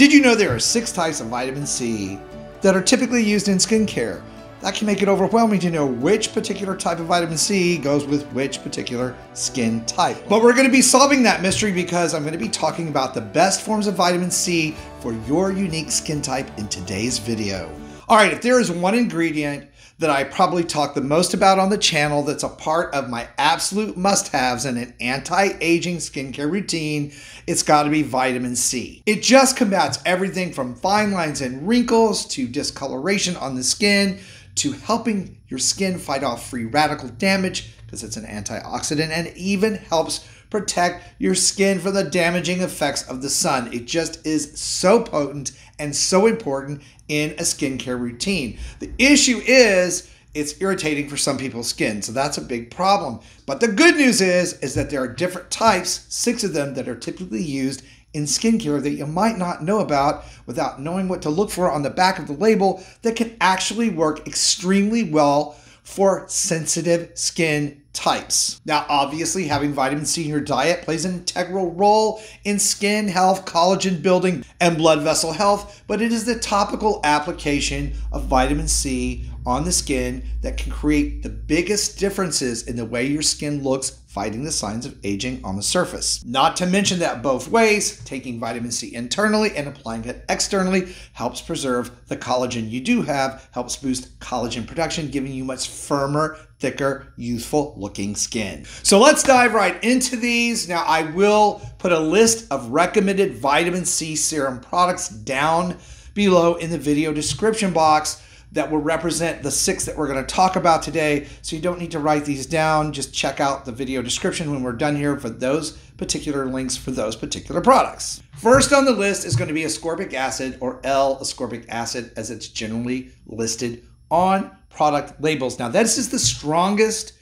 Did you know there are 6 types of vitamin C that are typically used in skincare? That can make it overwhelming to know which particular type of vitamin C goes with which particular skin type. But we're going to be solving that mystery because I'm going to be talking about the best forms of vitamin C for your unique skin type in today's video. All right, if there is one ingredient that I probably talk the most about on the channel that's a part of my absolute must-haves in an anti-aging skincare routine, it's got to be vitamin C. It just combats everything from fine lines and wrinkles to discoloration on the skin to helping your skin fight off free radical damage because it's an antioxidant, and even helps protect your skin from the damaging effects of the sun. It just is so potent and so important in a skincare routine. The issue is it's irritating for some people's skin, so that's a big problem. But the good news is that there are different types, 6 of them, that are typically used in skincare that you might not know about without knowing what to look for on the back of the label that can actually work extremely well for sensitive skin types. Now, obviously, having vitamin C in your diet plays an integral role in skin health, collagen building, and blood vessel health, but it is the topical application of vitamin C on the skin that can create the biggest differences in the way your skin looks, fighting the signs of aging on the surface. Not to mention that both ways, taking vitamin C internally and applying it externally helps preserve the collagen you do have, helps boost collagen production, giving you much firmer, thicker, youthful looking skin. So let's dive right into these. Now, I will put a list of recommended vitamin C serum products down below in the video description box that will represent the 6 that we're going to talk about today. So you don't need to write these down. Just check out the video description when we're done here for those particular links for those particular products. First on the list is going to be ascorbic acid, or l-ascorbic acid as it's generally listed on product labels. Now, this is the strongest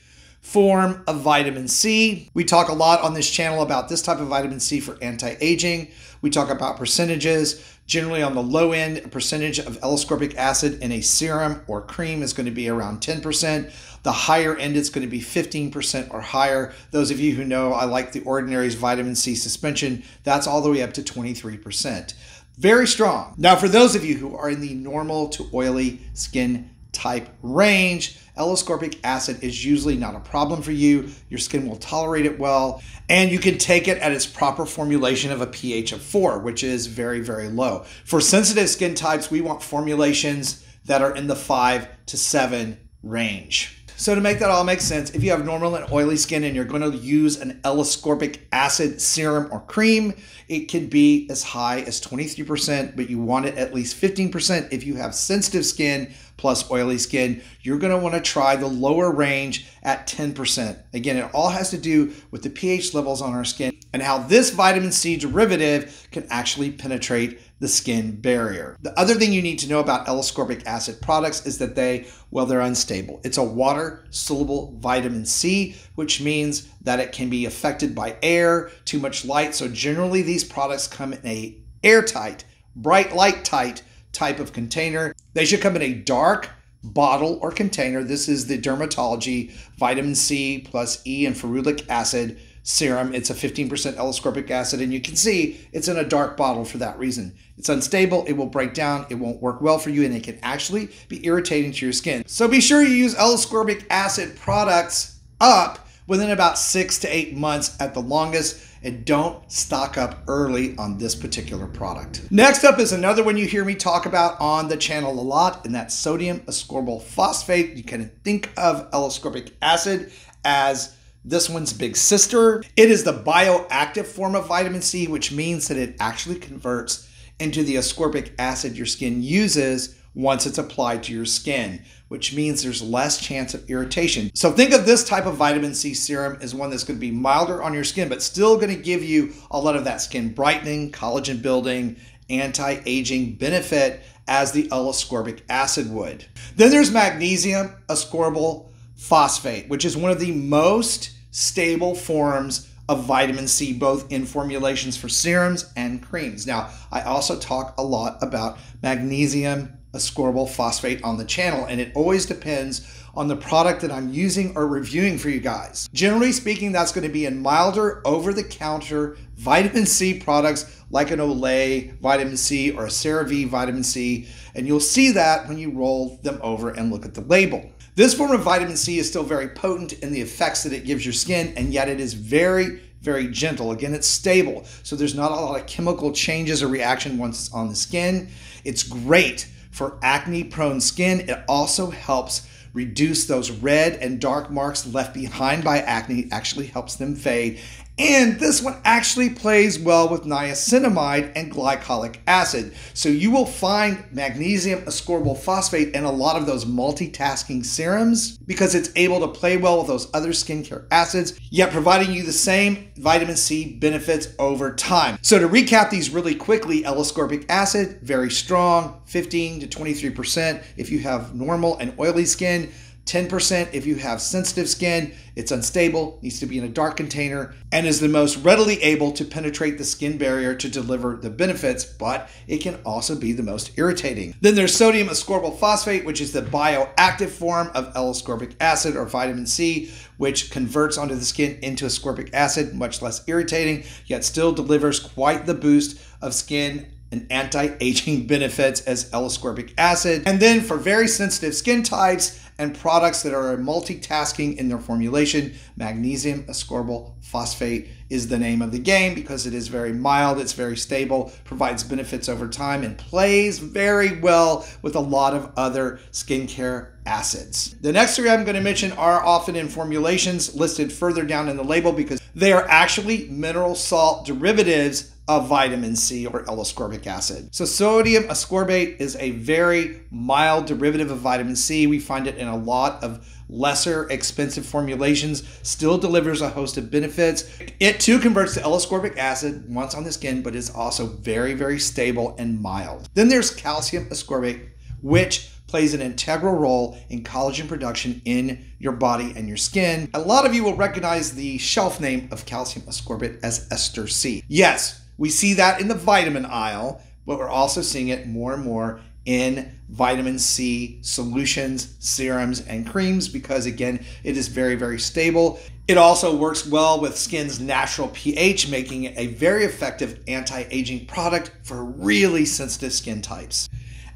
form of vitamin C. We talk a lot on this channel about this type of vitamin C for anti-aging. We talk about percentages. Generally on the low end, a percentage of l-ascorbic acid in a serum or cream is going to be around 10%. The higher end, it's going to be 15% or higher. Those of you who know I like the Ordinary's vitamin C suspension, that's all the way up to 23%. Very strong. Now, for those of you who are in the normal to oily skin type range, l-ascorbic acid is usually not a problem for you. Your skin will tolerate it well, and you can take it at its proper formulation of a pH of 4, which is very, very low. For sensitive skin types, we want formulations that are in the 5 to 7 range. So to make that all make sense, if you have normal and oily skin and you're going to use an l-ascorbic acid serum or cream, it can be as high as 23%, but you want it at least 15%. If you have sensitive skin plus oily skin, you're going to want to try the lower range at 10%. Again, it all has to do with the pH levels on our skin and how this vitamin C derivative can actually penetrate the skin barrier. The other thing you need to know about l-ascorbic acid products is that they're unstable. It's a water-soluble vitamin C, which means that it can be affected by air, too much light. So generally these products come in a airtight, bright light tight type of container. They should come in a dark bottle or container. This is the Dermatology vitamin C plus E and ferulic acid serum. It's a 15% l-ascorbic acid, and you can see it's in a dark bottle for that reason. It's unstable, it will break down, it won't work well for you, and it can actually be irritating to your skin. So be sure you use l-ascorbic acid products up within about 6 to 8 months at the longest, and don't stock up early on this particular product. Next up is another one you hear me talk about on the channel a lot, and that's sodium ascorbyl phosphate. You can think of l-ascorbic acid as this one's big sister. It is the bioactive form of vitamin C, which means that it actually converts into the ascorbic acid your skin uses once it's applied to your skin, which means there's less chance of irritation. So think of this type of vitamin C serum as one that's going to be milder on your skin, but still going to give you a lot of that skin brightening, collagen building, anti-aging benefit as the l-ascorbic acid would. Then there's magnesium ascorbyl phosphate, which is one of the most stable forms of vitamin C, both in formulations for serums and creams. Now, I also talk a lot about magnesium ascorbyl phosphate on the channel, and it always depends on the product that I'm using or reviewing for you guys. Generally speaking, that's going to be in milder, over-the-counter vitamin C products like an Olay vitamin C or a CeraVe vitamin C, and you'll see that when you roll them over and look at the label. This form of vitamin C is still very potent in the effects that it gives your skin, and yet it is very, very gentle. Again, it's stable, so there's not a lot of chemical changes or reaction once it's on the skin. It's great for acne-prone skin. It also helps reduce those red and dark marks left behind by acne. It actually helps them fade. And this one actually plays well with niacinamide and glycolic acid. So you will find magnesium ascorbyl phosphate in a lot of those multitasking serums because it's able to play well with those other skincare acids, yet providing you the same vitamin C benefits over time. So to recap these really quickly, l-ascorbic acid, very strong, 15 to 23% if you have normal and oily skin, 10% if you have sensitive skin. It's unstable, needs to be in a dark container, and is the most readily able to penetrate the skin barrier to deliver the benefits, but it can also be the most irritating. Then there's sodium ascorbyl phosphate, which is the bioactive form of l-ascorbic acid or vitamin C, which converts onto the skin into ascorbic acid, much less irritating, yet still delivers quite the boost of skin and anti-aging benefits as l-ascorbic acid. And then for very sensitive skin types and products that are multitasking in their formulation, magnesium ascorbyl phosphate is the name of the game because it is very mild, it's very stable, provides benefits over time, and plays very well with a lot of other skincare acids. The next three I'm going to mention are often in formulations listed further down in the label because they are actually mineral salt derivatives of vitamin C or L-ascorbic acid. So sodium ascorbate is a very mild derivative of vitamin C. We find it in a lot of lesser expensive formulations, still delivers a host of benefits. It too converts to L-ascorbic acid once on the skin, but is also very, very stable and mild. Then there's calcium ascorbate, which plays an integral role in collagen production in your body and your skin. A lot of you will recognize the shelf name of calcium ascorbate as Ester C. Yes, we see that in the vitamin aisle, but we're also seeing it more and more in vitamin C solutions, serums, and creams because, again, it is very, very stable. It also works well with skin's natural pH, making it a very effective anti-aging product for really sensitive skin types.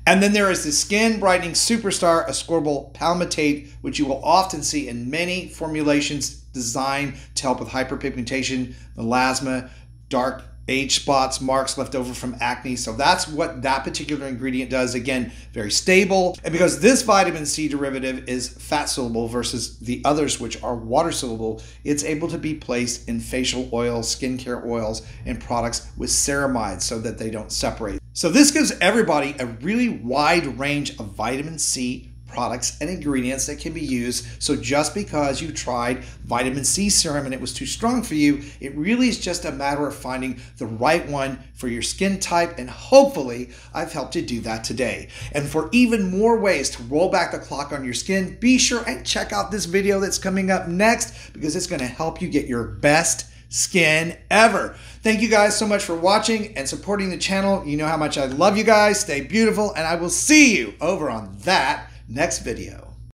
And then there is the skin brightening superstar Ascorbyl Palmitate, which you will often see in many formulations designed to help with hyperpigmentation, melasma, dark age spots, marks left over from acne. So that's what that particular ingredient does. Again, very stable. And because this vitamin C derivative is fat soluble versus the others which are water soluble, it's able to be placed in facial oils, skincare oils, and products with ceramides so that they don't separate. So this gives everybody a really wide range of vitamin C products and ingredients that can be used. So just because you tried vitamin C serum and it was too strong for you, it really is just a matter of finding the right one for your skin type, and hopefully I've helped you do that today. And for even more ways to roll back the clock on your skin, be sure and check out this video that's coming up next because it's going to help you get your best skin ever. Thank you guys so much for watching and supporting the channel. You know how much I love you guys. Stay beautiful, and I will see you over on that next video.